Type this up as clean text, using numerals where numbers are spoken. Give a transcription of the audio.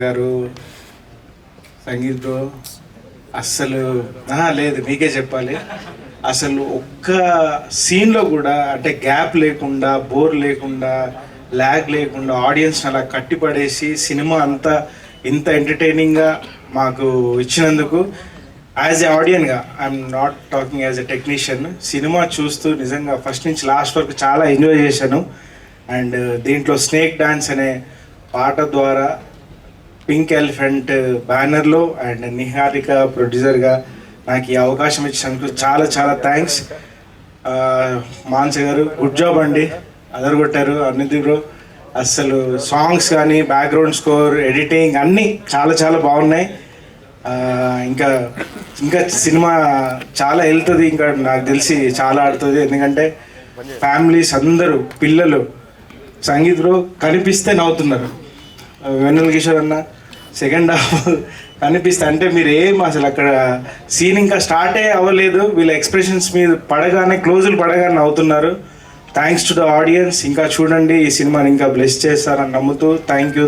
గారు సంగీత్ బ్రో అస్సలు లేదు మీకే చెప్పాలి. అసలు ఒక్క సీన్లో కూడా అంటే గ్యాప్ లేకుండా, బోర్ లేకుండా, ల్యాగ్ లేకుండా ఆడియన్స్ అలా కట్టిపడేసి సినిమా అంతా ఇంత ఎంటర్టైనింగ్గా మాకు ఇచ్చినందుకు యాజ్ ఎ ఆడియన్గా, I'm not talking as a technician, cinema చూస్తూ నిజంగా ఫస్ట్ నుంచి లాస్ట్ వరకు చాలా ఎంజాయ్ చేశాను. అండ్ దీంట్లో స్నేక్ డాన్స్ అనే పాట ద్వారా పింక్ ఎలిఫెంట్ బ్యానర్లో అండ్ నిహారిక ప్రొడ్యూసర్గా నాకు ఈ అవకాశం ఇచ్చినందుకు చాలా చాలా థ్యాంక్స్. మాన్స గారు గుడ్ జాబ్ అండి, అదరగొట్టారు. అనిది బ్రో అస్సలు సాంగ్స్ కానీ బ్యాక్గ్రౌండ్ స్కోర్, ఎడిటింగ్ అన్నీ చాలా చాలా బాగున్నాయి. ఇంకా ఇంకా సినిమా చాలా వెళ్తుంది, ఇంకా నాకు తెలిసి చాలా ఆడుతుంది. ఎందుకంటే ఫ్యామిలీస్ అందరూ, పిల్లలు సంగీత్ బ్రో కనిపిస్తే నవ్వుతున్నారు. వెన్నెల కిషోర్ అన్న సెకండ్ హాఫ్ కనిపిస్తే అంటే మీరు ఏం అసలు అక్కడ సీన్ ఇంకా స్టార్టే అవ్వలేదు, వీళ్ళ ఎక్స్ప్రెషన్స్ మీద పడగానే క్లోజులు పడగానే నవ్వుతున్నారు. Thanks to the audience. ఇంకా చూడండి, ఈ సినిమాని ఇంకా బ్లెస్ చేస్తారని నమ్ముతూ థ్యాంక్ యూ.